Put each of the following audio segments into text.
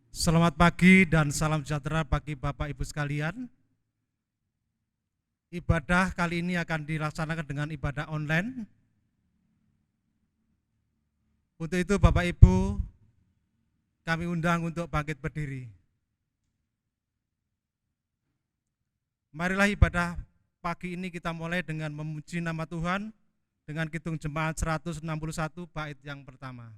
Selamat pagi dan salam sejahtera bagi Bapak Ibu sekalian. Ibadah kali ini akan dilaksanakan dengan ibadah online. Untuk itu Bapak Ibu, kami undang untuk bangkit berdiri. Marilah ibadah pagi ini kita mulai dengan memuji nama Tuhan dengan Kidung Jemaat 161 bait yang pertama.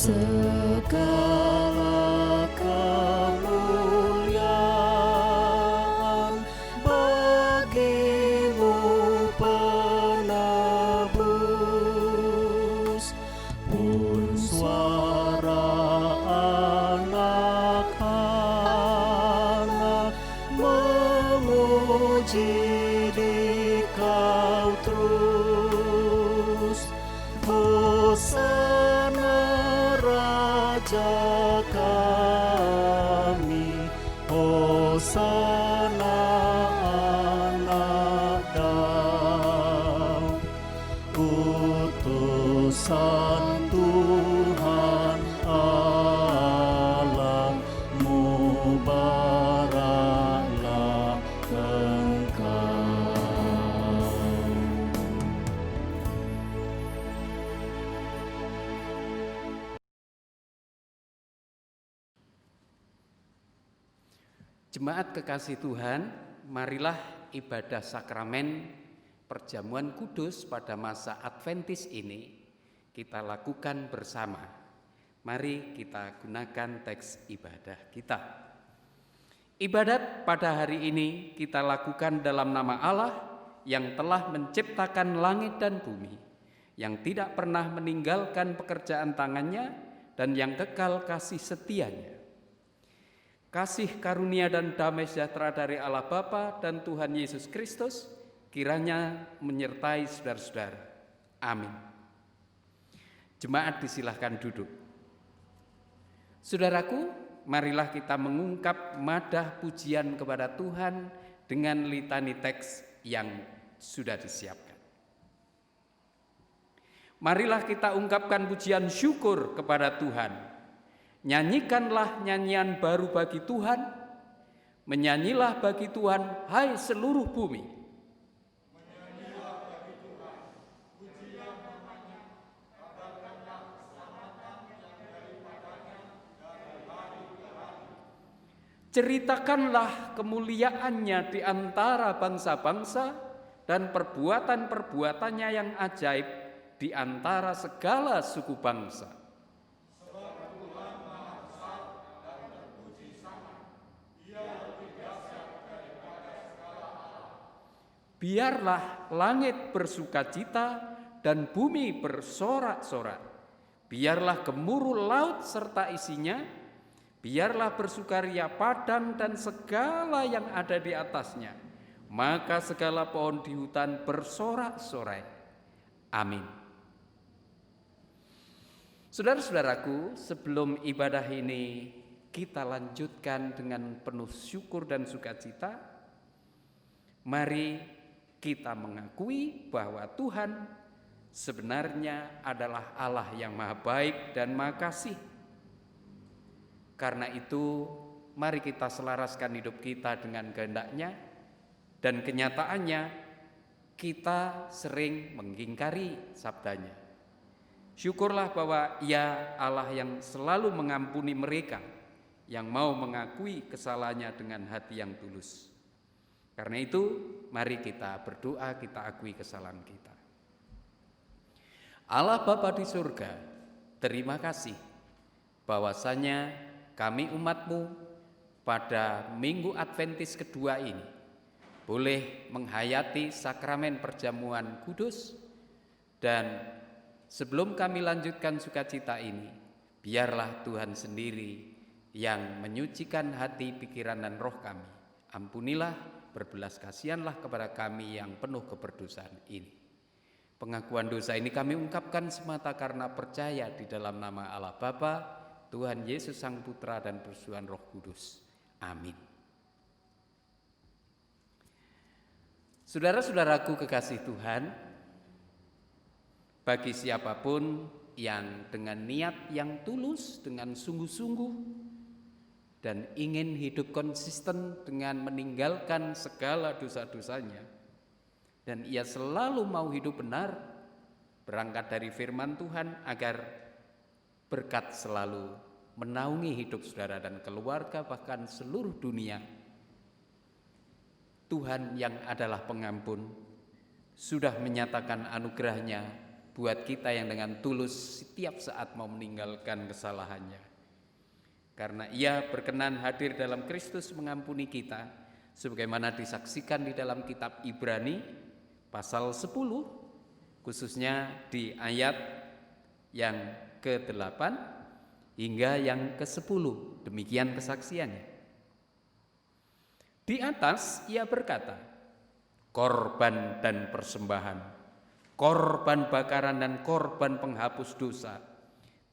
Segala kemuliaan bagimu penebus, pun suara anak-anak memuji di Kau terus. Hosana Raja kami, Hosana anak Daud, utusan Tuhan Allah, mubaraklah Engkau. Jemaat kekasih Tuhan, marilah ibadah sakramen perjamuan kudus pada masa Adventis ini kita lakukan bersama. Mari kita gunakan teks ibadah kita. Ibadat pada hari ini kita lakukan dalam nama Allah yang telah menciptakan langit dan bumi, yang tidak pernah meninggalkan pekerjaan tangannya dan yang kekal kasih setianya. Kasih karunia dan damai sejahtera dari Allah Bapa dan Tuhan Yesus Kristus kiranya menyertai saudara-saudara. Amin. Jemaat disilahkan duduk. Saudaraku, marilah kita mengungkap madah pujian kepada Tuhan dengan litani teks yang sudah disiapkan. Marilah kita ungkapkan pujian syukur kepada Tuhan. Nyanyikanlah nyanyian baru bagi Tuhan, menyanyilah bagi Tuhan, hai seluruh bumi. Menyanyilah bagi Tuhan, pujilah namanya, kabarkanlah keselamatan yang daripadanya dari hari ke hari. Ceritakanlah kemuliaannya di antara bangsa-bangsa dan perbuatan-perbuatannya yang ajaib di antara segala suku bangsa. Biarlah langit bersukacita dan bumi bersorak-sorak. Biarlah gemuruh laut serta isinya. Biarlah bersukaria padang dan segala yang ada di atasnya. Maka segala pohon di hutan bersorak-sorai. Amin. Saudara-saudaraku, sebelum ibadah ini kita lanjutkan dengan penuh syukur dan sukacita, mari kita mengakui bahwa Tuhan sebenarnya adalah Allah yang maha baik dan maha kasih. Karena itu, mari kita selaraskan hidup kita dengan kehendak-Nya, dan kenyataannya kita sering mengingkari sabdanya. Syukurlah bahwa Ia Allah yang selalu mengampuni mereka yang mau mengakui kesalahannya dengan hati yang tulus. Karena itu, mari kita berdoa, kita akui kesalahan kita. Allah Bapa di surga, terima kasih bahwasanya kami umat-Mu pada Minggu Adventis kedua ini boleh menghayati sakramen perjamuan kudus, dan sebelum kami lanjutkan sukacita ini, biarlah Tuhan sendiri yang menyucikan hati, pikiran, dan roh kami. Ampunilah, berbelas kasihanlah kepada kami yang penuh keberdosaan ini. Pengakuan dosa ini kami ungkapkan semata karena percaya di dalam nama Allah Bapa Tuhan Yesus Sang Putra dan persekutuan Roh Kudus. Amin. Saudara-saudaraku kekasih Tuhan, bagi siapapun yang dengan niat yang tulus, dengan sungguh-sungguh, dan ingin hidup konsisten dengan meninggalkan segala dosa-dosanya, dan ia selalu mau hidup benar, berangkat dari firman Tuhan agar berkat selalu menaungi hidup saudara dan keluarga, bahkan seluruh dunia. Tuhan yang adalah pengampun sudah menyatakan anugerahnya buat kita yang dengan tulus setiap saat mau meninggalkan kesalahannya. Karena ia berkenan hadir dalam Kristus mengampuni kita, sebagaimana disaksikan di dalam kitab Ibrani pasal 10, khususnya di ayat yang ke-8 hingga yang ke-10. Demikian kesaksiannya. Di atas ia berkata, korban dan persembahan, korban bakaran dan korban penghapus dosa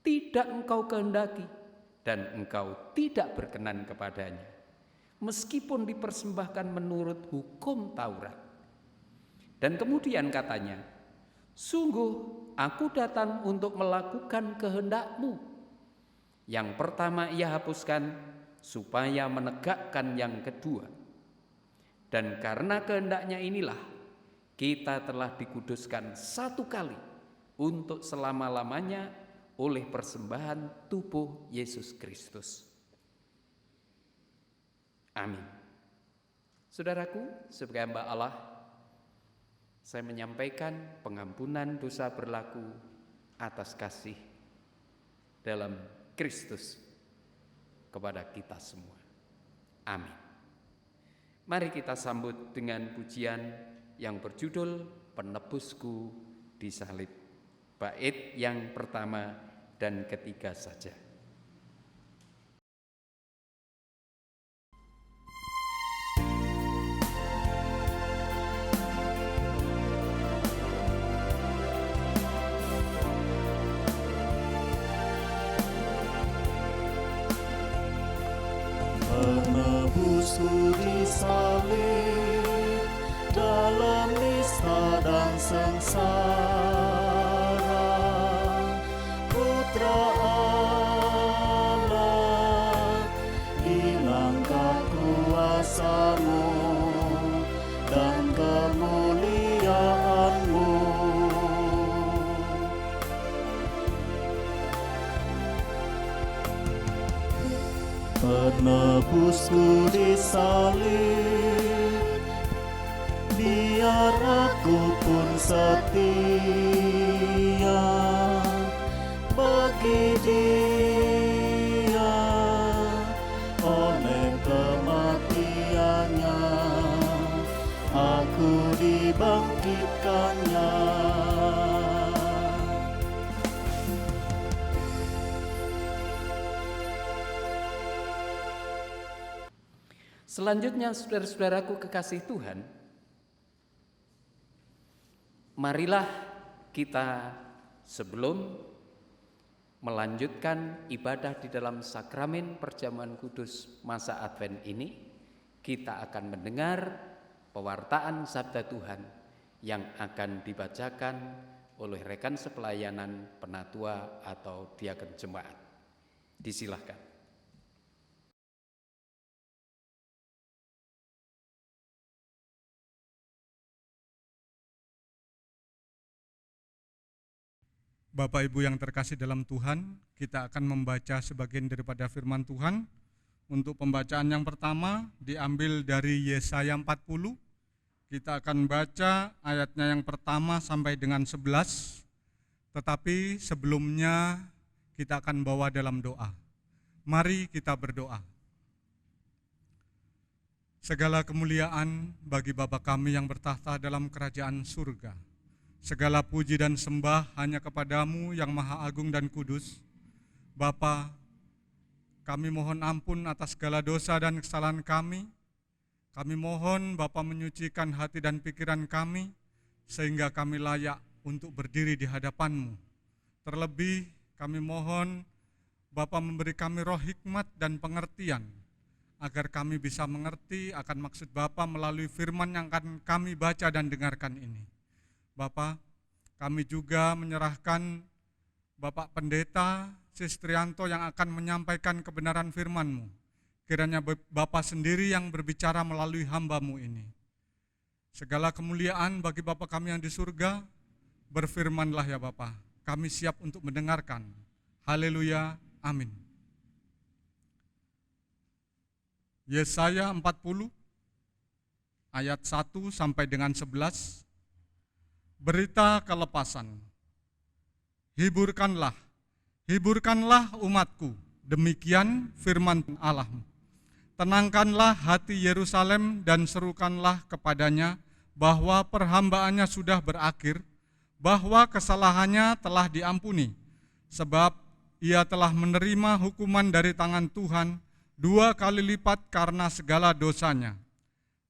tidak engkau kehendaki, dan engkau tidak berkenan kepadanya, meskipun dipersembahkan menurut hukum Taurat. Dan kemudian katanya, sungguh aku datang untuk melakukan kehendakmu. Yang pertama ia hapuskan, supaya menegakkan yang kedua. Dan karena kehendaknya inilah, kita telah dikuduskan satu kali untuk selama-lamanya oleh persembahan tubuh Yesus Kristus. Amin. Saudaraku, sebagai hamba Allah, saya menyampaikan pengampunan dosa berlaku atas kasih dalam Kristus kepada kita semua. Amin. Mari kita sambut dengan pujian yang berjudul Penebusku disalib. Bait yang pertama dan ketiga saja. Penebusku disalib dalam nista dan sengsara, Putra Allah, hilangkan kuasa-Mu dan kemuliaan-Mu. Penebusku disalib, biar aku pun setia bagi Dia. Oleh kematiannya aku dibangkitkannya. Selanjutnya, saudara-saudaraku kekasih Tuhan, marilah kita sebelum melanjutkan ibadah di dalam sakramen perjamuan kudus masa Advent ini, kita akan mendengar pewartaan sabda Tuhan yang akan dibacakan oleh rekan sepelayanan penatua atau diaken jemaat. Disilahkan. Bapak Ibu yang terkasih dalam Tuhan, kita akan membaca sebagian daripada firman Tuhan. Untuk pembacaan yang pertama diambil dari Yesaya 40. Kita akan baca ayatnya yang pertama sampai dengan 11. Tetapi sebelumnya kita akan bawa dalam doa. Mari kita berdoa. Segala kemuliaan bagi Bapa kami yang bertahta dalam kerajaan surga. Segala puji dan sembah hanya kepadamu yang maha agung dan kudus. Bapa, kami mohon ampun atas segala dosa dan kesalahan kami. Kami mohon Bapa menyucikan hati dan pikiran kami, sehingga kami layak untuk berdiri di hadapan-Mu. Terlebih kami mohon Bapa memberi kami roh hikmat dan pengertian, agar kami bisa mengerti akan maksud Bapa melalui firman yang akan kami baca dan dengarkan ini. Bapa, kami juga menyerahkan Bapak Pendeta Sistrianto yang akan menyampaikan kebenaran firman-Mu. Kiranya Bapa sendiri yang berbicara melalui hamba-Mu ini. Segala kemuliaan bagi Bapa kami yang di surga, berfirmanlah ya Bapa, kami siap untuk mendengarkan. Haleluya, amin. Yesaya 40 ayat 1 sampai dengan 11. Berita kelepasan. Hiburkanlah, hiburkanlah umatku, demikian firman Allahmu. Tenangkanlah hati Yerusalem dan serukanlah kepadanya bahwa perhambaannya sudah berakhir, bahwa kesalahannya telah diampuni, sebab ia telah menerima hukuman dari tangan Tuhan 2 kali lipat karena segala dosanya.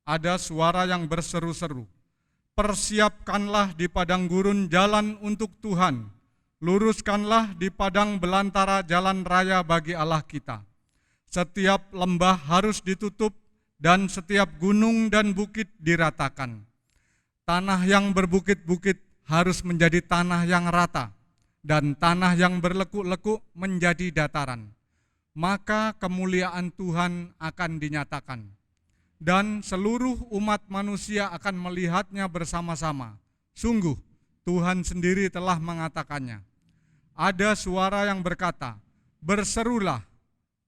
Ada suara yang berseru-seru, persiapkanlah di padang gurun jalan untuk Tuhan, luruskanlah di padang belantara jalan raya bagi Allah kita. Setiap lembah harus ditutup dan setiap gunung dan bukit diratakan. Tanah yang berbukit-bukit harus menjadi tanah yang rata, dan tanah yang berlekuk-lekuk menjadi dataran. Maka kemuliaan Tuhan akan dinyatakan, dan seluruh umat manusia akan melihatnya bersama-sama. Sungguh, Tuhan sendiri telah mengatakannya. Ada suara yang berkata, berserulah.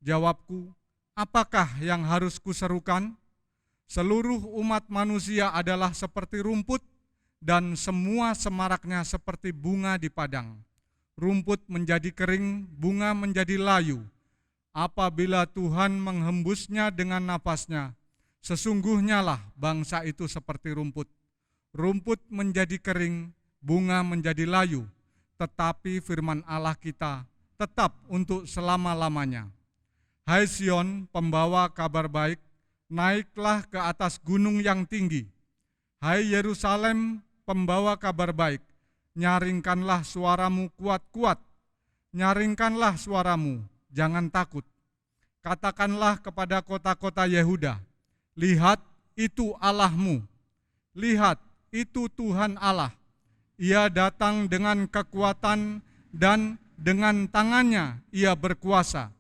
Jawabku, apakah yang harus kuserukan? Seluruh umat manusia adalah seperti rumput, dan semua semaraknya seperti bunga di padang. Rumput menjadi kering, bunga menjadi layu. Apabila Tuhan menghembusnya dengan napasnya, sesungguhnya lah bangsa itu seperti rumput. Rumput menjadi kering, bunga menjadi layu, tetapi firman Allah kita tetap untuk selama-lamanya. Hai Sion, pembawa kabar baik, naiklah ke atas gunung yang tinggi. Hai Yerusalem, pembawa kabar baik, nyaringkanlah suaramu kuat-kuat. Nyaringkanlah suaramu, jangan takut. Katakanlah kepada kota-kota Yehuda, lihat itu Allahmu. Lihat itu Tuhan Allah. Ia datang dengan kekuatan dan dengan tangannya ia berkuasa.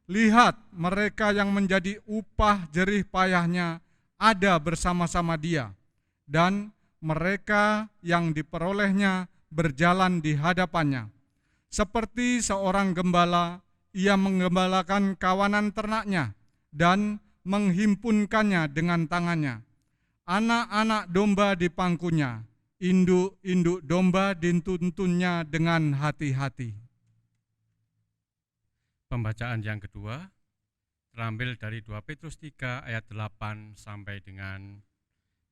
Lihat mereka yang menjadi upah jerih payahnya ada bersama-sama dia, dan mereka yang diperolehnya berjalan di hadapannya. Seperti seorang gembala, ia menggembalakan kawanan ternaknya dan menghimpunkannya dengan tangannya. Anak-anak domba dipangkunya, induk-induk domba dituntunnya dengan hati-hati. Pembacaan yang kedua terambil dari 2 Petrus 3 ayat 8 sampai dengan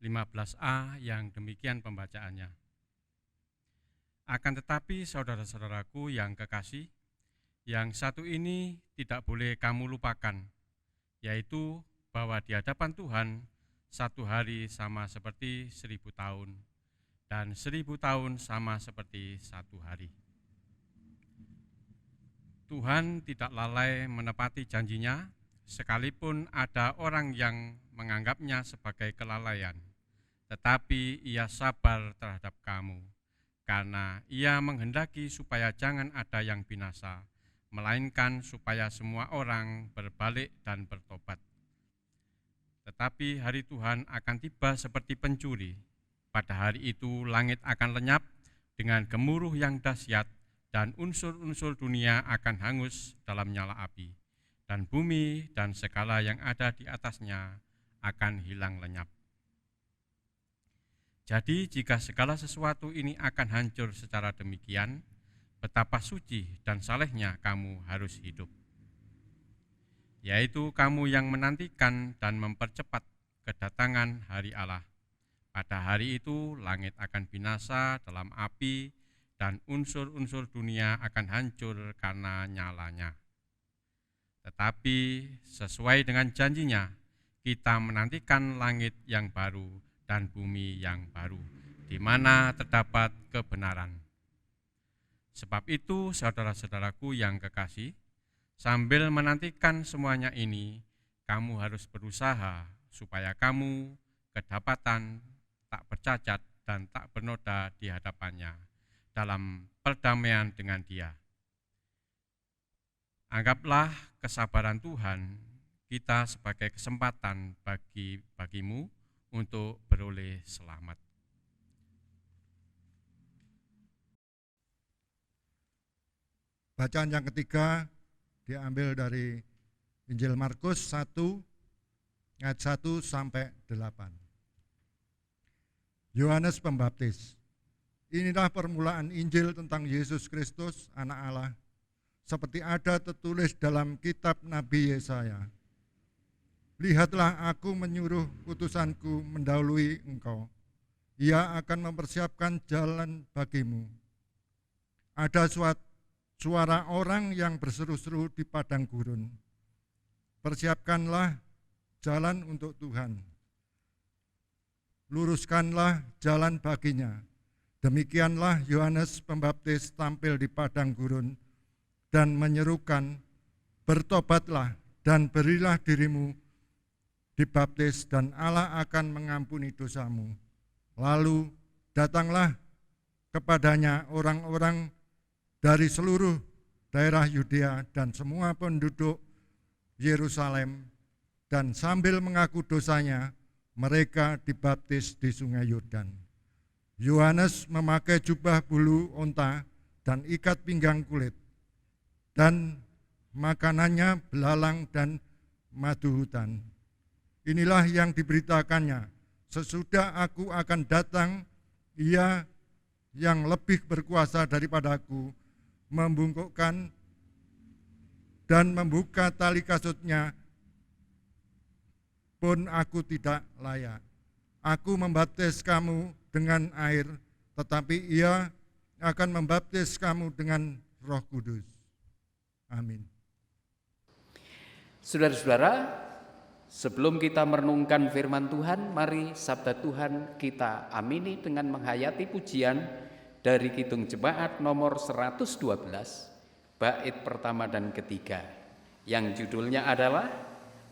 15a yang demikian pembacaannya. Akan tetapi saudara-saudaraku yang kekasih, yang satu ini tidak boleh kamu lupakan, yaitu bahwa di hadapan Tuhan satu hari sama seperti 1000 tahun, dan 1000 tahun sama seperti satu hari. Tuhan tidak lalai menepati janjinya, sekalipun ada orang yang menganggapnya sebagai kelalaian, tetapi ia sabar terhadap kamu, karena ia menghendaki supaya jangan ada yang binasa, melainkan supaya semua orang berbalik dan bertobat. Tetapi hari Tuhan akan tiba seperti pencuri. Pada hari itu langit akan lenyap dengan gemuruh yang dahsyat, dan unsur-unsur dunia akan hangus dalam nyala api, dan bumi dan segala yang ada di atasnya akan hilang lenyap. Jadi jika segala sesuatu ini akan hancur secara demikian, betapa suci dan salehnya kamu harus hidup. Yaitu kamu yang menantikan dan mempercepat kedatangan hari Allah. Pada hari itu langit akan binasa dalam api, dan unsur-unsur dunia akan hancur karena nyalanya. Tetapi sesuai dengan janjinya, kita menantikan langit yang baru dan bumi yang baru, di mana terdapat kebenaran. Sebab itu, saudara-saudaraku yang kekasih, Sambil menantikan semuanya ini, kamu harus berusaha supaya kamu kedapatan tak bercacat dan tak bernoda di hadapannya dalam perdamaian dengan Dia. Anggaplah kesabaran Tuhan kita sebagai kesempatan bagimu untuk beroleh selamat. Bacaan yang ketiga diambil dari Injil Markus 1 ayat 1 sampai 8. Yohanes Pembaptis. Inilah permulaan Injil tentang Yesus Kristus, Anak Allah, seperti ada tertulis dalam kitab Nabi Yesaya. Lihatlah, aku menyuruh utusanku mendahului engkau. Ia akan mempersiapkan jalan bagimu. Ada suara orang yang berseru-seru di padang gurun. Persiapkanlah jalan untuk Tuhan. Luruskanlah jalan baginya. Demikianlah Yohanes Pembaptis tampil di padang gurun dan menyerukan, bertobatlah dan berilah dirimu dibaptis dan Allah akan mengampuni dosamu. Lalu datanglah kepadanya orang-orang dari seluruh daerah Yudea dan semua penduduk Yerusalem, dan sambil mengaku dosanya, mereka dibaptis di sungai Yordan. Yohanes memakai jubah bulu onta dan ikat pinggang kulit, dan makanannya belalang dan madu hutan. Inilah yang diberitakannya, sesudah aku akan datang, ia yang lebih berkuasa daripadaku, membungkukkan dan membuka tali kasutnya, pun aku tidak layak. Aku membaptis kamu dengan air, tetapi ia akan membaptis kamu dengan Roh Kudus. Amin. Saudara-saudara, sebelum kita merenungkan firman Tuhan, mari sabda Tuhan kita amini dengan menghayati pujian dari Kidung Jemaat nomor 112, bait pertama dan ketiga, yang judulnya adalah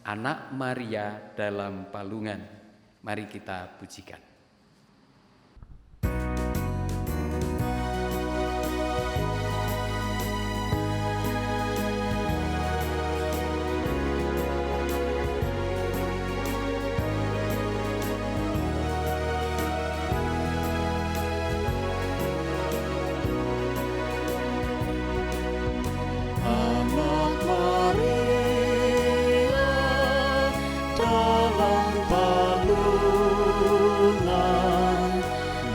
Anak Maria dalam Palungan. Mari kita pujikan. Anak Maria dalam palungan,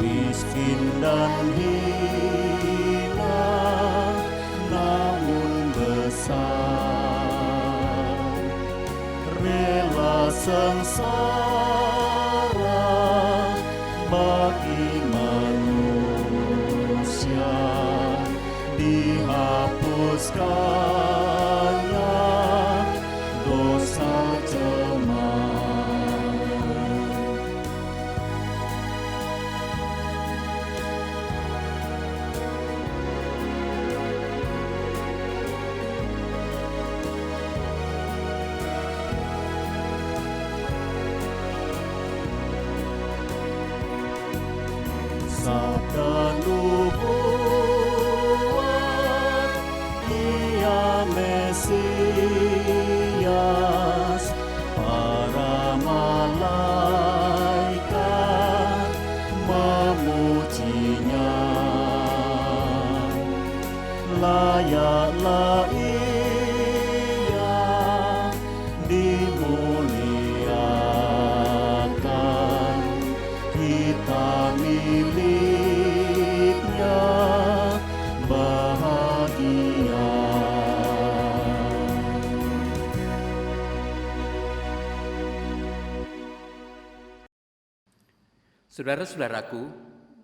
miskin dan hina, namun besar, rela sengsara bagi manusia, dihapuskannya dosa jemaat. Sabda nubuat, Ia Mesias, para malaikat memujinya. Layaklah Ia dimuliakan, kita miliknya, bahagia. Saudara-saudaraku,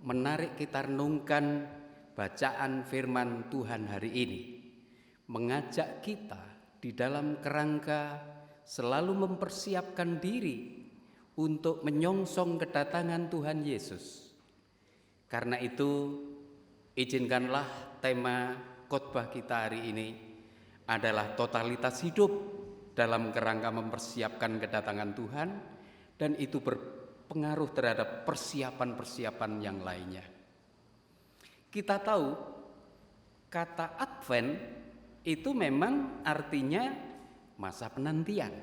menarik kita renungkan bacaan firman Tuhan hari ini, mengajak kita di dalam kerangka selalu mempersiapkan diri untuk menyongsong kedatangan Tuhan Yesus. Karena itu, izinkanlah tema khotbah kita hari ini adalah totalitas hidup dalam kerangka mempersiapkan kedatangan Tuhan, dan itu berpengaruh terhadap persiapan-persiapan yang lainnya. Kita tahu kata Advent itu memang artinya masa penantian.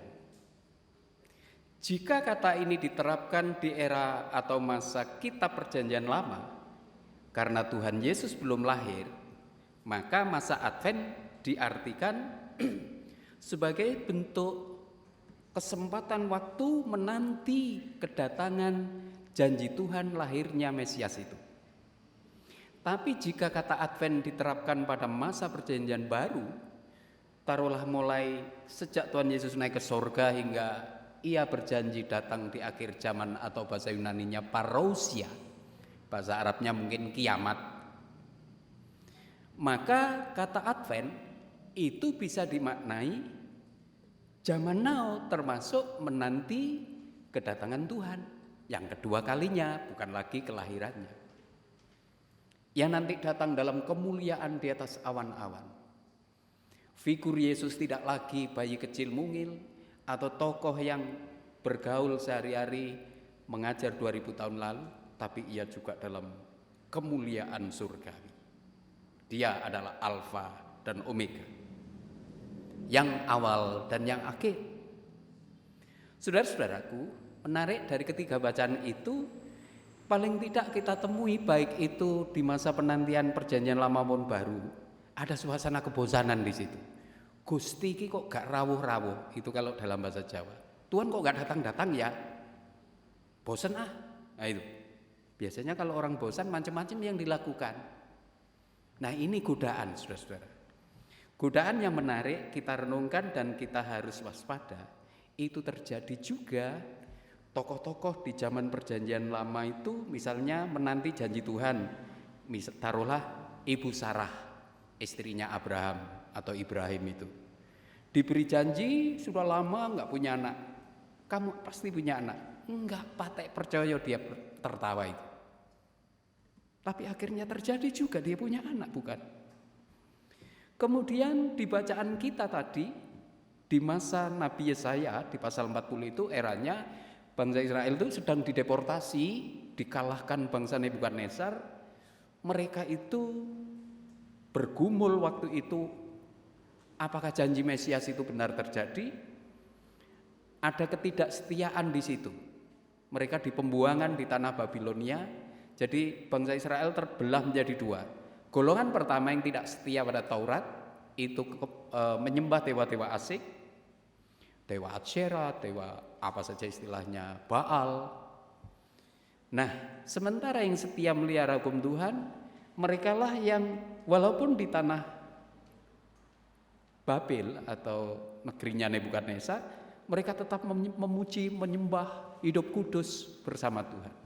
Jika kata ini diterapkan di era atau masa kitab Perjanjian Lama, karena Tuhan Yesus belum lahir, maka masa Advent diartikan sebagai bentuk kesempatan waktu menanti kedatangan janji Tuhan lahirnya Mesias itu. Tapi jika kata Advent diterapkan pada masa Perjanjian Baru, taruhlah mulai sejak Tuhan Yesus naik ke sorga hingga ia berjanji datang di akhir zaman, atau bahasa Yunaninya parousia, bahasa Arabnya mungkin kiamat, maka kata Advent itu bisa dimaknai zaman now, termasuk menanti kedatangan Tuhan yang kedua kalinya, bukan lagi kelahirannya, yang nanti datang dalam kemuliaan di atas awan-awan. Figur Yesus tidak lagi bayi kecil mungil atau tokoh yang bergaul sehari-hari mengajar 2000 tahun lalu, tapi ia juga dalam kemuliaan surgawi. Dia adalah Alfa dan Omega, yang awal dan yang akhir. Saudara-saudaraku, menarik dari ketiga bacaan itu, paling tidak kita temui baik itu di masa penantian Perjanjian Lama maupun Baru, ada suasana kebosanan di situ. Gusti iki kok gak rawuh-rawuh, itu kalau dalam bahasa Jawa. Tuhan kok gak datang-datang ya? Bosan ah. Nah itu. Biasanya kalau orang bosan macam-macam yang dilakukan. Nah ini godaan, saudara-saudara. Godaan yang menarik kita renungkan dan kita harus waspada. Itu terjadi juga tokoh-tokoh di zaman Perjanjian Lama itu, misalnya menanti janji Tuhan. Taruhlah Ibu Sarah, istrinya Abraham atau Ibrahim itu. Diberi janji sudah lama nggak punya anak. Kamu pasti punya anak. Enggak, patek percaya dia tertawa itu. Tapi akhirnya terjadi juga, dia punya anak, bukan? Kemudian di bacaan kita tadi, di masa Nabi Yesaya di pasal 40 itu eranya bangsa Israel itu sedang dideportasi, dikalahkan bangsa Nebukadnezar. Mereka itu bergumul waktu itu, apakah janji Mesias itu benar terjadi? Ada ketidaksetiaan di situ. Mereka di pembuangan di tanah Babilonia. Jadi bangsa Israel terbelah menjadi dua. Golongan pertama yang tidak setia pada Taurat itu menyembah dewa-dewa asing, dewa Asyera, dewa apa saja istilahnya, Baal. Nah, sementara yang setia melihara hukum Tuhan, merekalah yang walaupun di tanah Babel atau negerinya Nebukadnezar, mereka tetap memuji, menyembah, hidup kudus bersama Tuhan.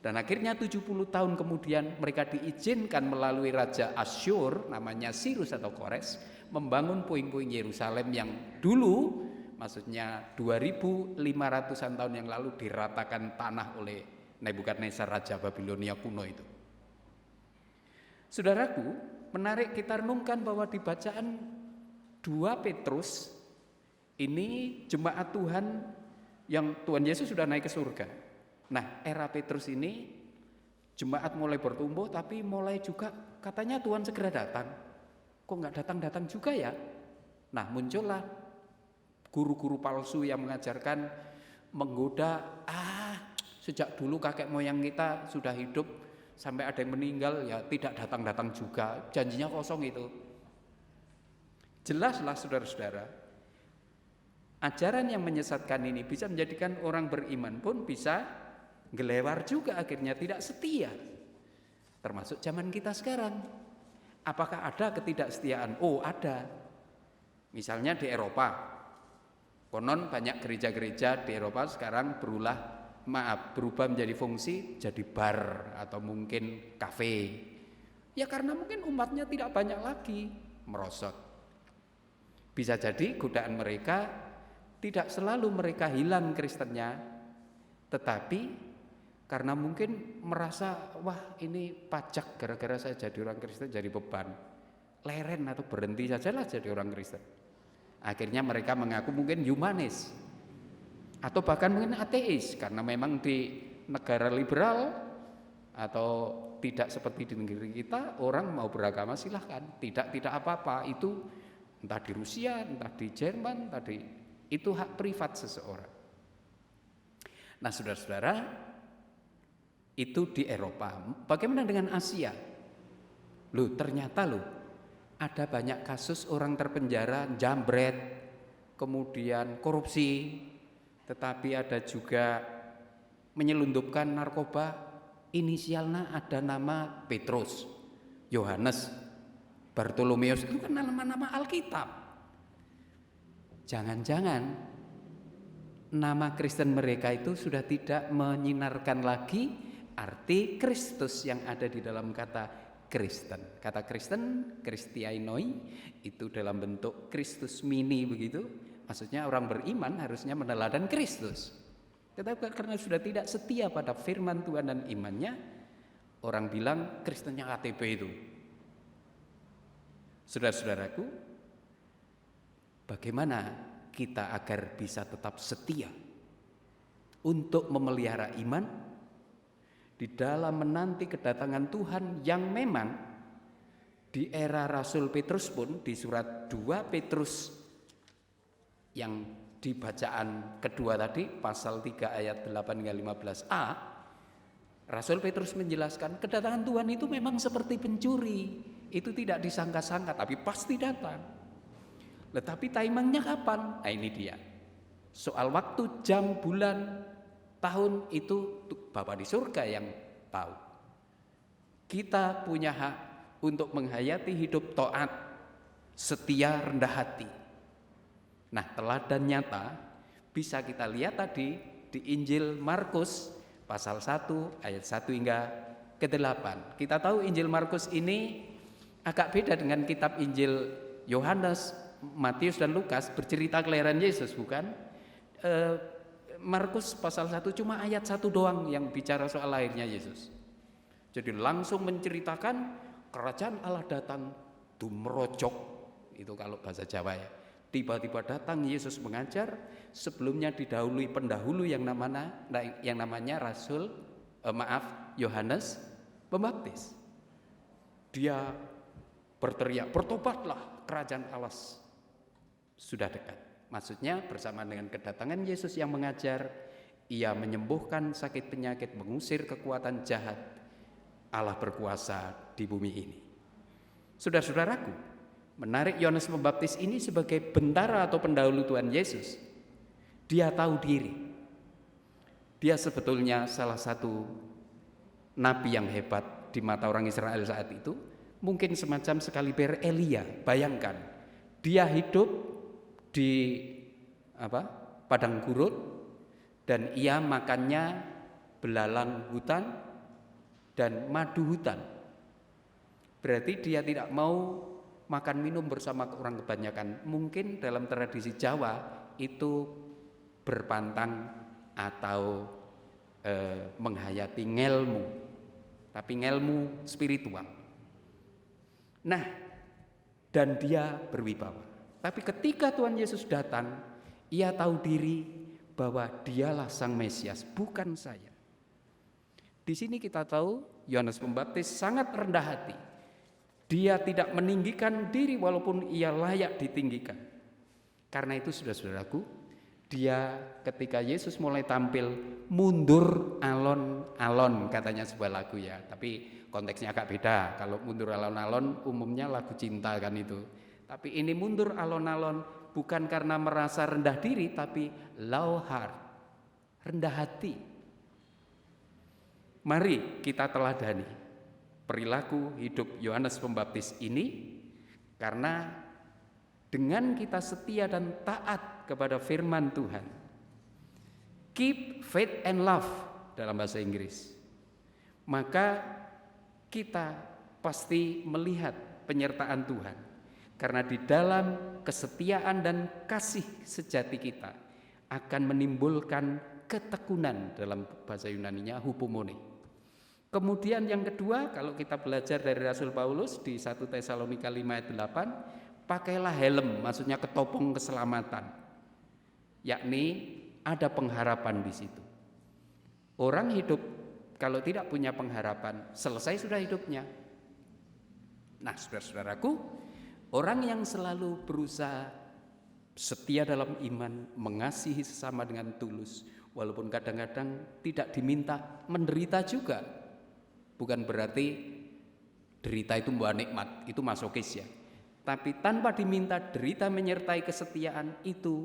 Dan akhirnya 70 tahun kemudian mereka diizinkan melalui Raja Asyur, namanya Sirus atau Kores, membangun puing-puing Yerusalem yang dulu, maksudnya 2500-an tahun yang lalu diratakan tanah oleh Nebukadnezar Raja Babilonia kuno itu. Saudaraku, menarik kita renungkan bahwa di bacaan 2 Petrus ini jemaat Tuhan yang Tuhan Yesus sudah naik ke surga. Nah, era Petrus ini jemaat mulai bertumbuh, tapi mulai juga katanya Tuhan segera datang. Kok nggak datang-datang juga ya? Nah, muncullah guru-guru palsu yang mengajarkan, menggoda, sejak dulu kakek moyang kita sudah hidup sampai ada yang meninggal ya tidak datang-datang juga, janjinya kosong itu. Jelaslah saudara-saudara, ajaran yang menyesatkan ini bisa menjadikan orang beriman pun bisa gelewar juga, akhirnya tidak setia. Termasuk zaman kita sekarang. Apakah ada ketidaksetiaan? Oh, ada. Misalnya di Eropa. Konon banyak gereja-gereja di Eropa sekarang berubah menjadi fungsi jadi bar atau mungkin kafe. Ya karena mungkin umatnya tidak banyak lagi, merosot. Bisa jadi godaan mereka tidak selalu mereka hilang Kristennya, tetapi karena mungkin merasa wah ini pajak gara-gara saya jadi orang Kristen jadi beban. leren atau berhenti sajalah jadi orang Kristen. Akhirnya mereka mengaku mungkin humanis atau bahkan mungkin ateis, karena memang di negara liberal atau tidak seperti di negeri kita, orang mau beragama silahkan, tidak apa-apa. Itu entah di Rusia, entah di Jerman, itu hak privat seseorang. Nah, saudara-saudara, itu di Eropa. Bagaimana dengan Asia? Ternyata ada banyak kasus orang terpenjara, jambret, kemudian korupsi, tetapi ada juga menyelundupkan narkoba, inisialnya ada nama Petrus, Yohanes, Bartolomeus, itu kan nama-nama Alkitab. Jangan-jangan nama Kristen mereka itu sudah tidak menyinarkan lagi arti Kristus yang ada di dalam kata Kristen. Kata Kristen, Kristianoi, itu dalam bentuk Kristus mini begitu. Maksudnya orang beriman harusnya meneladan Kristus. Tetapi karena sudah tidak setia pada firman Tuhan dan imannya, orang bilang Kristennya KTP itu. Saudara-saudaraku, bagaimana kita agar bisa tetap setia untuk memelihara iman di dalam menanti kedatangan Tuhan yang memang di era Rasul Petrus pun di surat 2 Petrus yang di bacaan kedua tadi pasal 3 ayat 8 hingga 15a, Rasul Petrus menjelaskan kedatangan Tuhan itu memang seperti pencuri, itu tidak disangka-sangka tapi pasti datang. Tetapi timingnya kapan? Nah, ini dia. Soal waktu, jam, bulan, tahun itu Bapa di surga yang tahu. Kita punya hak untuk menghayati hidup taat, setia, rendah hati. Nah, teladan nyata bisa kita lihat tadi di Injil Markus pasal 1 ayat 1 hingga ke-8. Kita tahu Injil Markus ini agak beda dengan kitab Injil Yohanes, Matius dan Lukas, bercerita kelahiran Yesus, bukan? Markus pasal 1 cuma ayat 1 doang yang bicara soal lahirnya Yesus. Jadi langsung menceritakan kerajaan Allah datang dumrojok, itu kalau bahasa Jawa ya. Tiba-tiba datang Yesus mengajar, sebelumnya didahului pendahulu yang namanya Yohanes Pembaptis. Dia berteriak, bertobatlah, kerajaan Allah sudah dekat. Maksudnya bersama dengan kedatangan Yesus yang mengajar, ia menyembuhkan sakit penyakit, mengusir kekuatan jahat. Allah berkuasa di bumi ini. Saudara-saudaraku, menarik Yohanes Pembaptis ini sebagai bentara atau pendahulu Tuhan Yesus. Dia tahu diri. Dia sebetulnya salah satu nabi yang hebat di mata orang Israel saat itu. Mungkin semacam sekaliber Elia. Bayangkan, dia hidup di padang gurun dan ia makannya belalang hutan dan madu hutan. Berarti dia tidak mau makan minum bersama orang kebanyakan. Mungkin dalam tradisi Jawa itu berpantang atau menghayati ngelmu, tapi ngelmu spiritual. Nah, dan dia berwibawa. Tapi ketika Tuhan Yesus datang, ia tahu diri bahwa dialah Sang Mesias, bukan saya. Di sini kita tahu Yohanes Pembaptis sangat rendah hati. Dia tidak meninggikan diri walaupun ia layak ditinggikan. Karena itu saudara-saudaraku, dia ketika Yesus mulai tampil mundur alon-alon, katanya sebuah lagu ya. Tapi konteksnya agak beda. Kalau mundur alon-alon umumnya lagu cinta kan itu. Tapi ini mundur alon-alon bukan karena merasa rendah diri, tapi low heart, rendah hati. Mari kita teladani perilaku hidup Yohanes Pembaptis ini, karena dengan kita setia dan taat kepada firman Tuhan, keep faith and love dalam bahasa Inggris, maka kita pasti melihat penyertaan Tuhan. Karena di dalam kesetiaan dan kasih sejati kita akan menimbulkan ketekunan, dalam bahasa Yunaninya hupomone. Kemudian yang kedua, kalau kita belajar dari Rasul Paulus di 1 Tesalonika 5 ayat 8, pakailah helm, maksudnya ketopong keselamatan. Yakni ada pengharapan di situ. Orang hidup kalau tidak punya pengharapan, selesai sudah hidupnya. Nah, saudara-saudaraku, orang yang selalu berusaha setia dalam iman, mengasihi sesama dengan tulus, walaupun kadang-kadang tidak diminta menderita juga. Bukan berarti derita itu membawa nikmat, itu masokis ya. Tapi tanpa diminta derita menyertai kesetiaan, itu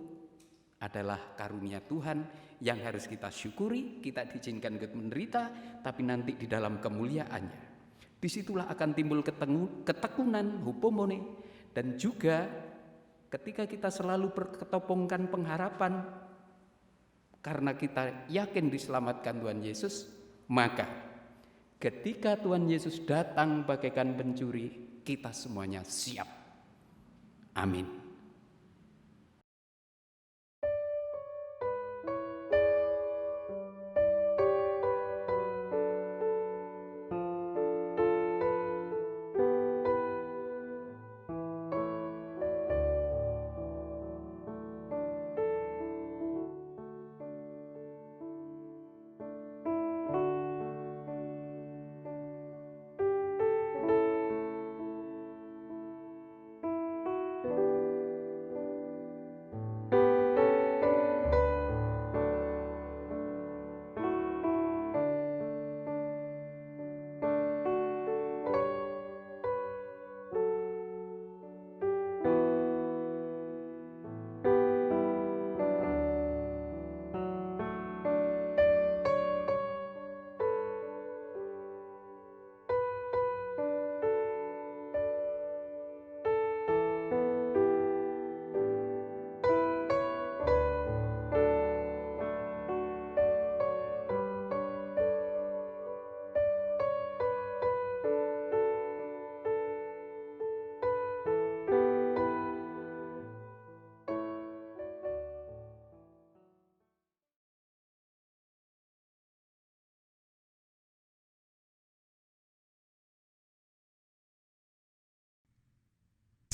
adalah karunia Tuhan yang harus kita syukuri. Kita diizinkan untuk menderita, tapi nanti di dalam kemuliaannya, disitulah akan timbul ketekunan, hupomone, dan juga ketika kita selalu berketopongkan pengharapan karena kita yakin diselamatkan Tuhan Yesus, maka ketika Tuhan Yesus datang bagaikan pencuri, kita semuanya siap. Amin.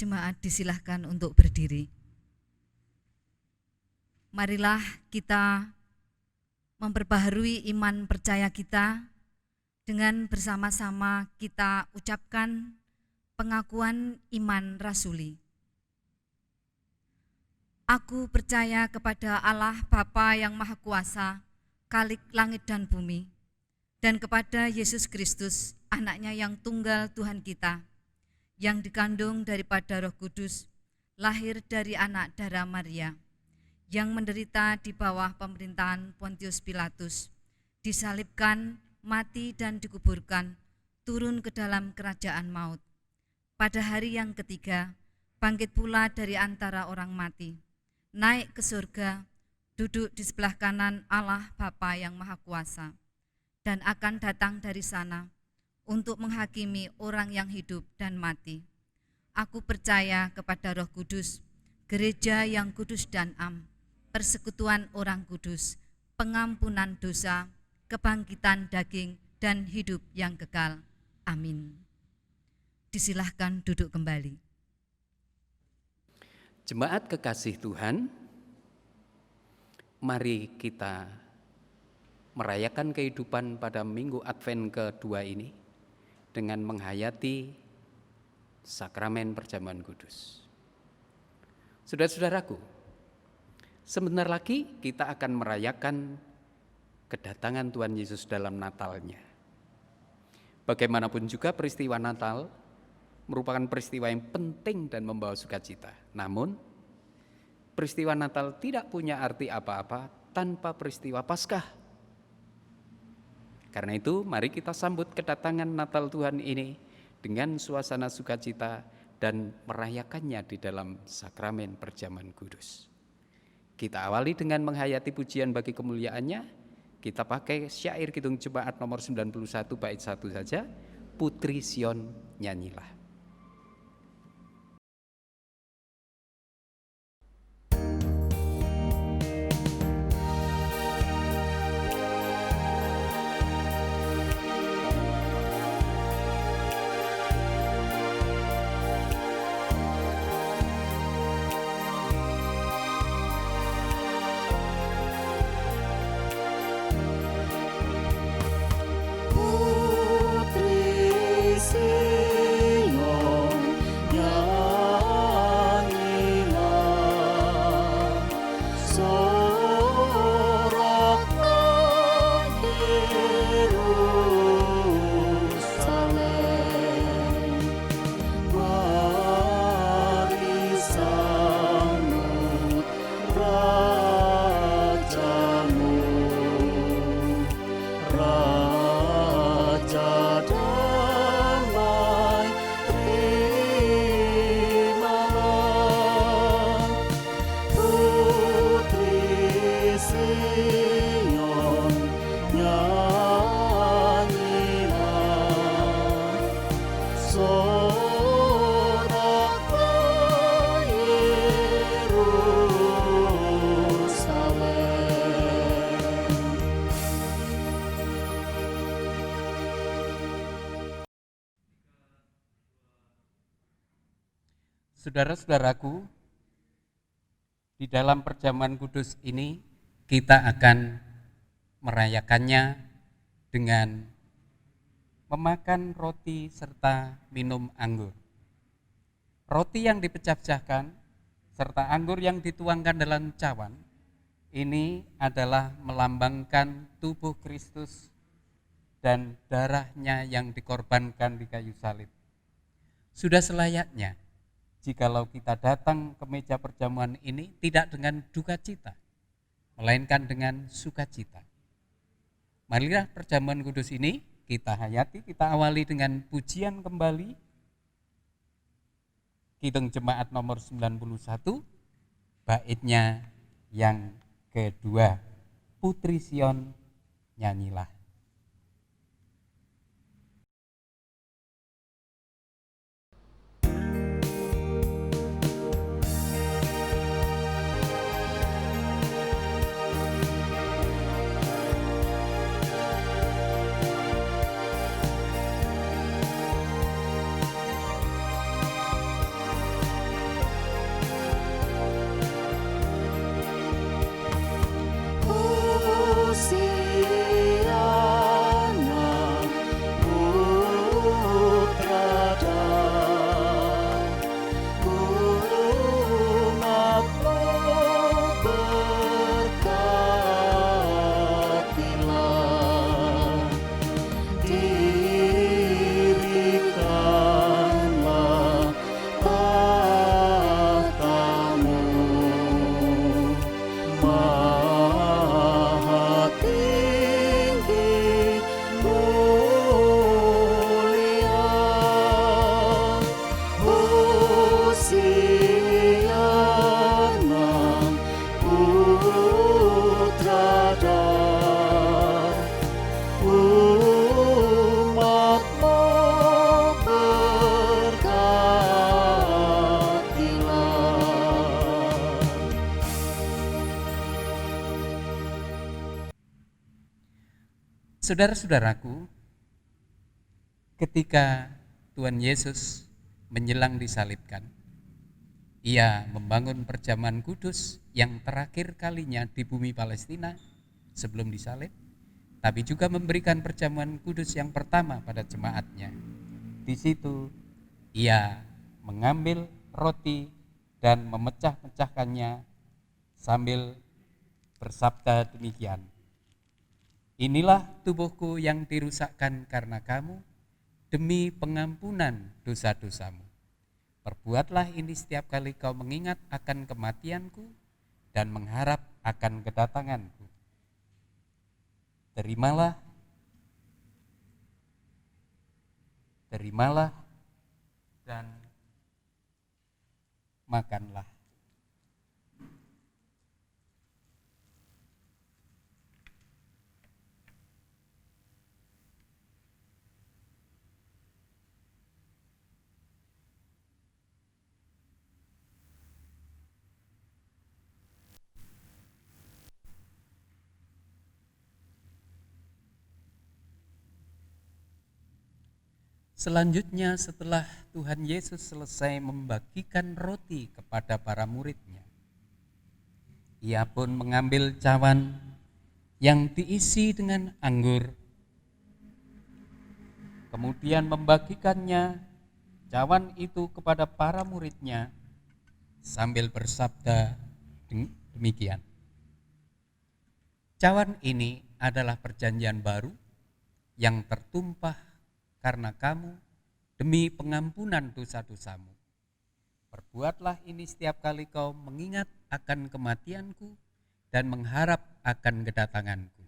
Jemaat disilahkan untuk berdiri. Marilah kita memperbaharui iman percaya kita dengan bersama-sama kita ucapkan pengakuan iman rasuli. Aku percaya kepada Allah Bapa yang Maha Kuasa, Khalik langit dan bumi, dan kepada Yesus Kristus, anaknya yang tunggal Tuhan kita, yang dikandung daripada Roh Kudus, lahir dari anak darah Maria, yang menderita di bawah pemerintahan Pontius Pilatus, disalibkan, mati dan dikuburkan, turun ke dalam kerajaan maut. Pada hari yang ketiga, bangkit pula dari antara orang mati, naik ke surga, duduk di sebelah kanan Allah Bapa yang Maha Kuasa, dan akan datang dari sana untuk menghakimi orang yang hidup dan mati. Aku percaya kepada Roh Kudus, gereja yang kudus dan am, persekutuan orang kudus, pengampunan dosa, kebangkitan daging, dan hidup yang kekal. Amin. Disilahkan duduk kembali. Jemaat kekasih Tuhan, mari kita merayakan kehidupan pada Minggu Advent kedua ini dengan menghayati sakramen perjamuan kudus. Saudara-saudaraku, sebentar lagi kita akan merayakan kedatangan Tuhan Yesus dalam Natalnya. Bagaimanapun juga peristiwa Natal merupakan peristiwa yang penting dan membawa sukacita. Namun, peristiwa Natal tidak punya arti apa-apa tanpa peristiwa Paskah. Karena itu, mari kita sambut kedatangan Natal Tuhan ini dengan suasana sukacita dan merayakannya di dalam sakramen perjamuan kudus. Kita awali dengan menghayati pujian bagi kemuliaannya. Kita pakai syair Kidung Jemaat nomor 91 bait 1 saja. Putri Sion nyanyilah. Saudara-saudaraku, di dalam perjamuan kudus ini kita akan merayakannya dengan memakan roti serta minum anggur. Roti yang dipecah-pecahkan serta anggur yang dituangkan dalam cawan ini adalah melambangkan tubuh Kristus dan darahnya yang dikorbankan di kayu salib. Sudah selayaknya jikalau kita datang ke meja perjamuan ini tidak dengan duka cita, melainkan dengan sukacita. Marilah perjamuan kudus ini kita hayati, kita awali dengan pujian kembali. Kidung Jemaat nomor 91, baitnya yang kedua, Putri Sion nyanyilah. Saudara-saudaraku, ketika Tuhan Yesus menjelang disalibkan, Ia membangun perjamuan kudus yang terakhir kalinya di bumi Palestina sebelum disalib, tapi juga memberikan perjamuan kudus yang pertama pada jemaatnya. Di situ Ia mengambil roti dan memecah-mecahkannya sambil bersabda demikian, "Inilah tubuhku yang dirusakkan karena kamu, demi pengampunan dosa-dosamu. Perbuatlah ini setiap kali kau mengingat akan kematianku dan mengharap akan kedatanganku." Terimalah dan makanlah. Selanjutnya setelah Tuhan Yesus selesai membagikan roti kepada para muridnya, Ia pun mengambil cawan yang diisi dengan anggur, kemudian membagikannya cawan itu kepada para muridnya sambil bersabda demikian, "Cawan ini adalah perjanjian baru yang tertumpah karena kamu demi pengampunan dosa-dosamu. Perbuatlah ini setiap kali kau mengingat akan kematianku dan mengharap akan kedatanganku."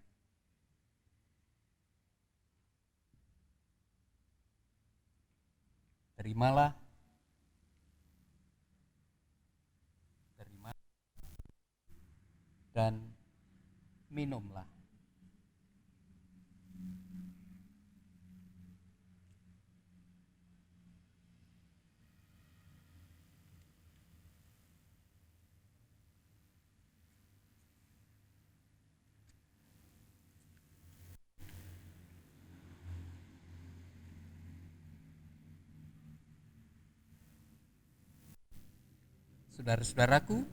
Terimalah dan minumlah. Saudara-saudaraku,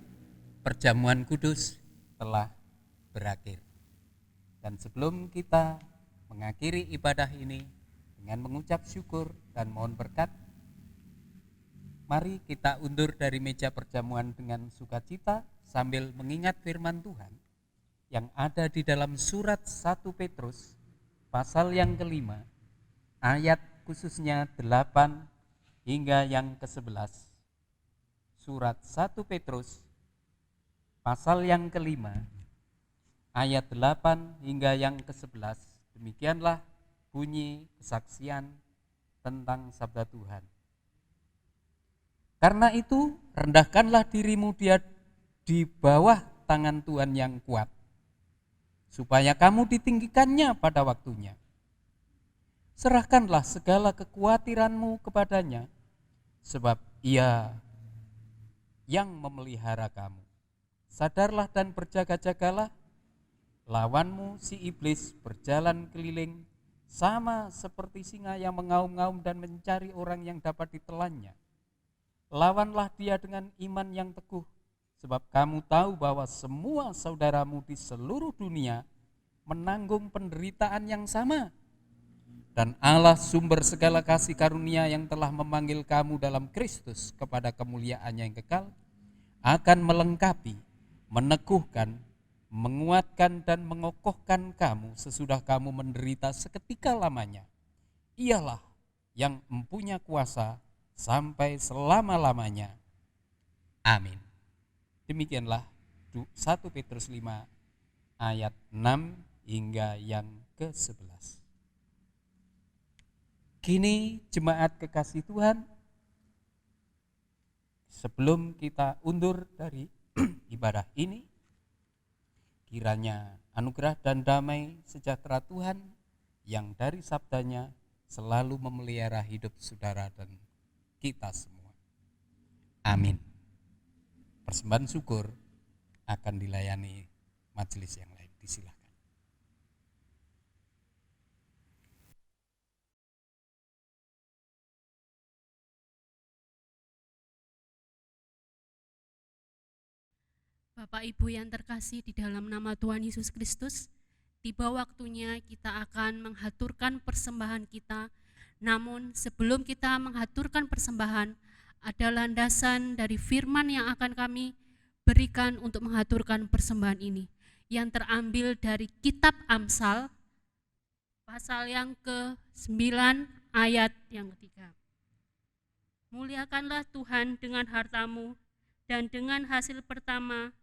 perjamuan kudus telah berakhir. Dan sebelum kita mengakhiri ibadah ini dengan mengucap syukur dan mohon berkat, mari kita undur dari meja perjamuan dengan sukacita sambil mengingat firman Tuhan yang ada di dalam surat 1 Petrus pasal yang kelima, ayat khususnya 8 hingga yang ke-11. Surat 1 Petrus pasal yang kelima, ayat 8 hingga yang ke-11. Demikianlah bunyi kesaksian tentang sabda Tuhan. Karena itu, rendahkanlah dirimu di bawah tangan Tuhan yang kuat, supaya kamu ditinggikannya pada waktunya. Serahkanlah segala kekhawatiranmu kepadanya, sebab Ia yang memelihara kamu. Sadarlah dan berjaga-jagalah, lawanmu si iblis berjalan keliling sama seperti singa yang mengaum-ngaum dan mencari orang yang dapat ditelannya. Lawanlah dia dengan iman yang teguh, sebab kamu tahu bahwa semua saudaramu di seluruh dunia menanggung penderitaan yang sama. Dan Allah sumber segala kasih karunia yang telah memanggil kamu dalam Kristus kepada kemuliaan yang kekal, akan melengkapi, meneguhkan, menguatkan dan mengokohkan kamu sesudah kamu menderita seketika lamanya. Ialah yang mempunyai kuasa sampai selama-lamanya. Amin. Demikianlah 1 Petrus 5 ayat 6 hingga yang ke-11. Kini jemaat kekasih Tuhan, sebelum kita undur dari ibadah ini, kiranya anugerah dan damai sejahtera Tuhan yang dari sabdanya selalu memelihara hidup saudara dan kita semua. Amin. Persembahan syukur akan dilayani majelis yang lain. Disilakan. Bapak Ibu yang terkasih di dalam nama Tuhan Yesus Kristus, tiba waktunya kita akan menghaturkan persembahan kita. Namun sebelum kita menghaturkan persembahan, ada landasan dari firman yang akan kami berikan untuk menghaturkan persembahan ini, yang terambil dari kitab Amsal pasal yang ke-9 ayat yang ketiga. Muliakanlah Tuhan dengan hartamu dan dengan hasil pertama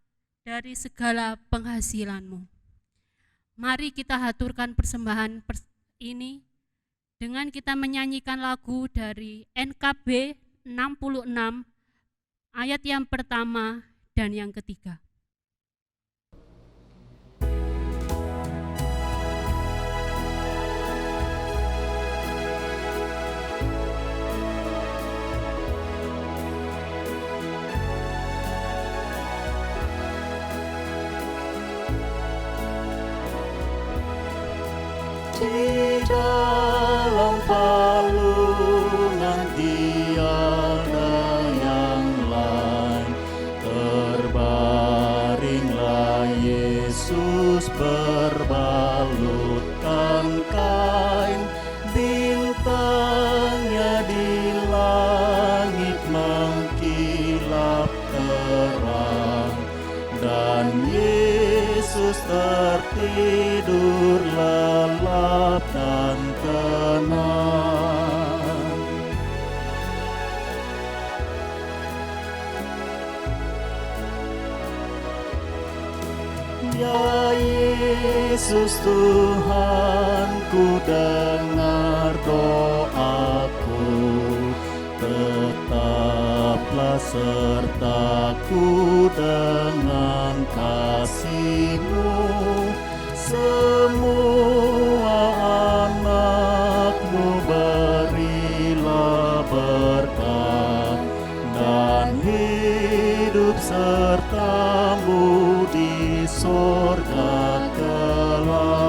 dari segala penghasilanmu. Mari kita haturkan persembahan ini dengan kita menyanyikan lagu dari NKB 66 ayat yang pertama dan yang ketiga. Di dalam palungan tiada yang lain, terbaringlah Yesus berbalutkan kain, bintangnya di langit mengkilap terang, dan Yesus tertidur lelap dan tenang. Ya Yesus Tuhanku, dengar doaku, tetaplah sertaku dengan kasih-Mu. Semua anak-Mu berilah berkat, dan hidup serta-Mu di sorga kelak.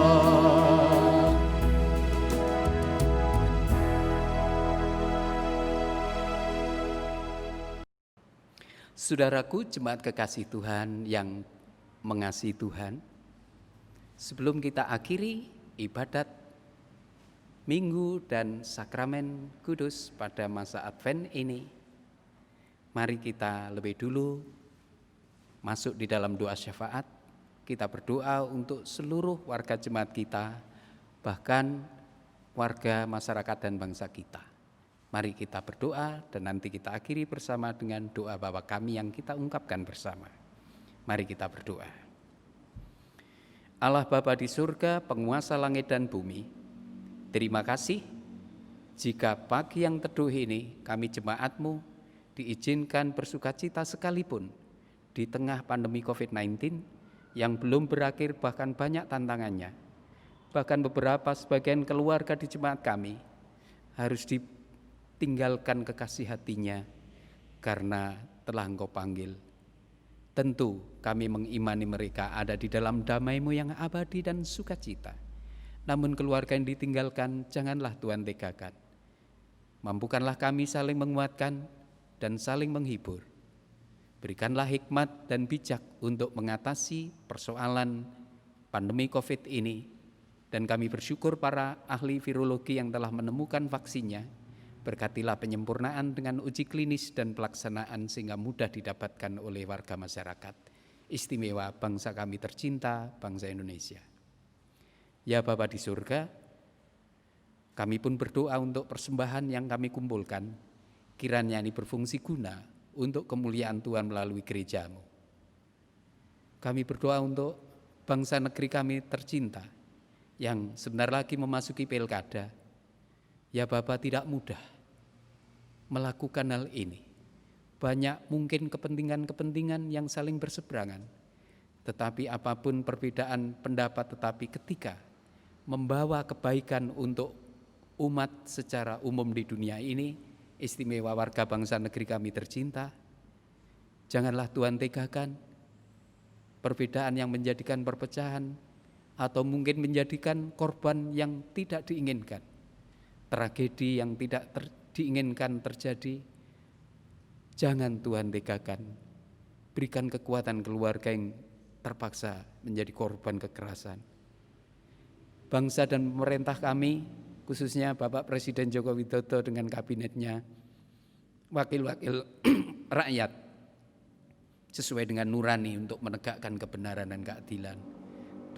Saudaraku, jemaat kekasih Tuhan yang mengasihi Tuhan, sebelum kita akhiri ibadat Minggu dan Sakramen Kudus pada masa Advent ini, mari kita lebih dulu masuk di dalam doa syafaat. Kita berdoa untuk seluruh warga jemaat kita, bahkan warga masyarakat dan bangsa kita. Mari kita berdoa dan nanti kita akhiri bersama dengan doa Bapa kami yang kita ungkapkan bersama. Mari kita berdoa. Allah Bapa di surga, penguasa langit dan bumi, terima kasih jika pagi yang teduh ini kami jemaat-Mu diizinkan bersukacita sekalipun di tengah pandemi COVID-19 yang belum berakhir, bahkan banyak tantangannya. Bahkan beberapa sebagian keluarga di jemaat kami harus ditinggalkan kekasih hatinya karena telah Engkau panggil. Tentu kami mengimani mereka ada di dalam damai-Mu yang abadi dan sukacita. Namun keluarga yang ditinggalkan janganlah Tuhan tegakan. Mampukanlah kami saling menguatkan dan saling menghibur. Berikanlah hikmat dan bijak untuk mengatasi persoalan pandemi COVID ini. Dan kami bersyukur para ahli virologi yang telah menemukan vaksinnya. Berkatilah penyempurnaan dengan uji klinis dan pelaksanaan sehingga mudah didapatkan oleh warga masyarakat. Istimewa bangsa kami tercinta, bangsa Indonesia. Ya Bapa di surga, kami pun berdoa untuk persembahan yang kami kumpulkan. Kiranya ini berfungsi guna untuk kemuliaan Tuhan melalui gereja-Mu. Kami berdoa untuk bangsa negeri kami tercinta yang sebentar lagi memasuki pilkada. Ya Bapa, tidak mudah melakukan hal ini. Banyak mungkin kepentingan-kepentingan yang saling berseberangan. Tetapi apapun perbedaan pendapat, tetapi ketika membawa kebaikan untuk umat secara umum di dunia ini, istimewa warga bangsa negeri kami tercinta, janganlah Tuhan tegakan perbedaan yang menjadikan perpecahan atau mungkin menjadikan korban yang tidak diinginkan, tragedi yang tidak diinginkan terjadi. Jangan Tuhan tegakan, berikan kekuatan keluarga yang terpaksa menjadi korban kekerasan. Bangsa dan pemerintah kami, khususnya Bapak Presiden Joko Widodo dengan kabinetnya, wakil-wakil rakyat, sesuai dengan nurani untuk menegakkan kebenaran dan keadilan.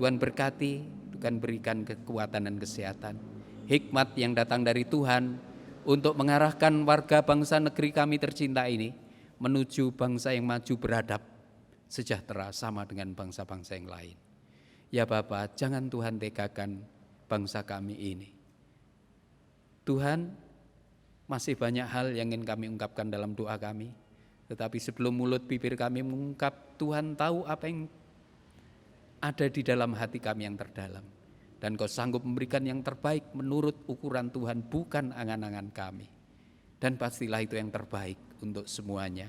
Tuhan berkati, Tuhan berikan kekuatan dan kesehatan, hikmat yang datang dari Tuhan untuk mengarahkan warga bangsa negeri kami tercinta ini menuju bangsa yang maju, beradab, sejahtera sama dengan bangsa-bangsa yang lain. Ya Bapa, jangan Tuhan tegakan bangsa kami ini. Tuhan, masih banyak hal yang ingin kami ungkapkan dalam doa kami, tetapi sebelum mulut bibir kami mengungkap, Tuhan tahu apa yang ada di dalam hati kami yang terdalam. Dan Kau sanggup memberikan yang terbaik menurut ukuran Tuhan, bukan angan-angan kami. Dan pastilah itu yang terbaik untuk semuanya.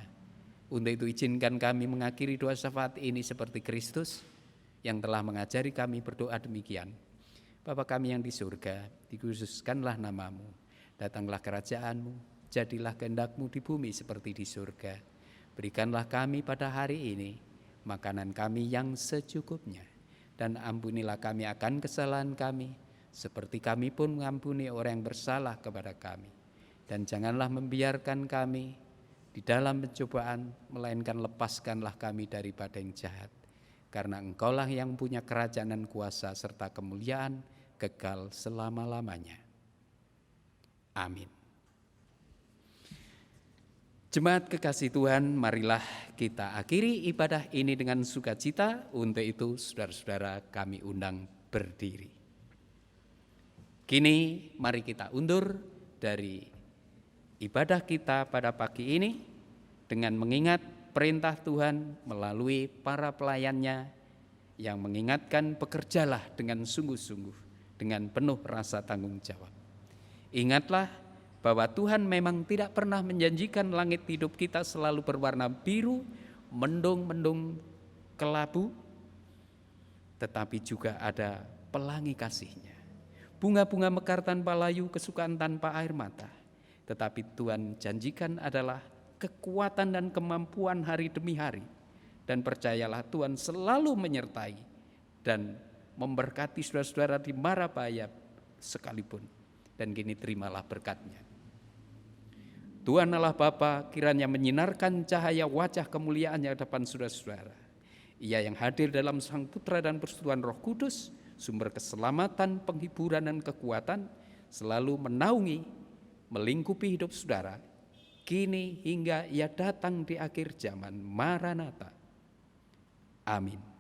Untuk itu izinkan kami mengakhiri doa syafaat ini seperti Kristus yang telah mengajari kami berdoa demikian. Bapa kami yang di surga, dikuduskanlah nama-Mu, datanglah kerajaan-Mu, jadilah kehendak-Mu di bumi seperti di surga. Berikanlah kami pada hari ini makanan kami yang secukupnya. Dan ampunilah kami akan kesalahan kami, seperti kami pun mengampuni orang yang bersalah kepada kami. Dan janganlah membiarkan kami di dalam pencobaan, melainkan lepaskanlah kami daripada yang jahat. Karena Engkaulah yang punya kerajaan dan kuasa serta kemuliaan kekal selama-lamanya. Amin. Jemaat kekasih Tuhan, marilah kita akhiri ibadah ini dengan sukacita. Untuk itu saudara-saudara kami undang berdiri. Kini mari kita undur dari ibadah kita pada pagi ini dengan mengingat perintah Tuhan melalui para pelayannya yang mengingatkan, bekerjalah dengan sungguh-sungguh, dengan penuh rasa tanggung jawab. Ingatlah bahwa Tuhan memang tidak pernah menjanjikan langit hidup kita selalu berwarna biru, mendung-mendung kelabu, tetapi juga ada pelangi kasih-Nya. Bunga-bunga mekar tanpa layu, kesukaan tanpa air mata. Tetapi Tuhan janjikan adalah kekuatan dan kemampuan hari demi hari. Dan percayalah Tuhan selalu menyertai dan memberkati saudara-saudara di mara bahaya sekalipun. Dan kini terimalah berkat-Nya. Tuhan Allah Bapa kiranya menyinarkan cahaya wajah kemuliaan-Nya depan saudara-saudara. Ia yang hadir dalam Sang Putra dan persekutuan Roh Kudus, sumber keselamatan, penghiburan dan kekuatan, selalu menaungi, melingkupi hidup saudara, kini hingga Ia datang di akhir zaman. Maranatha. Amin.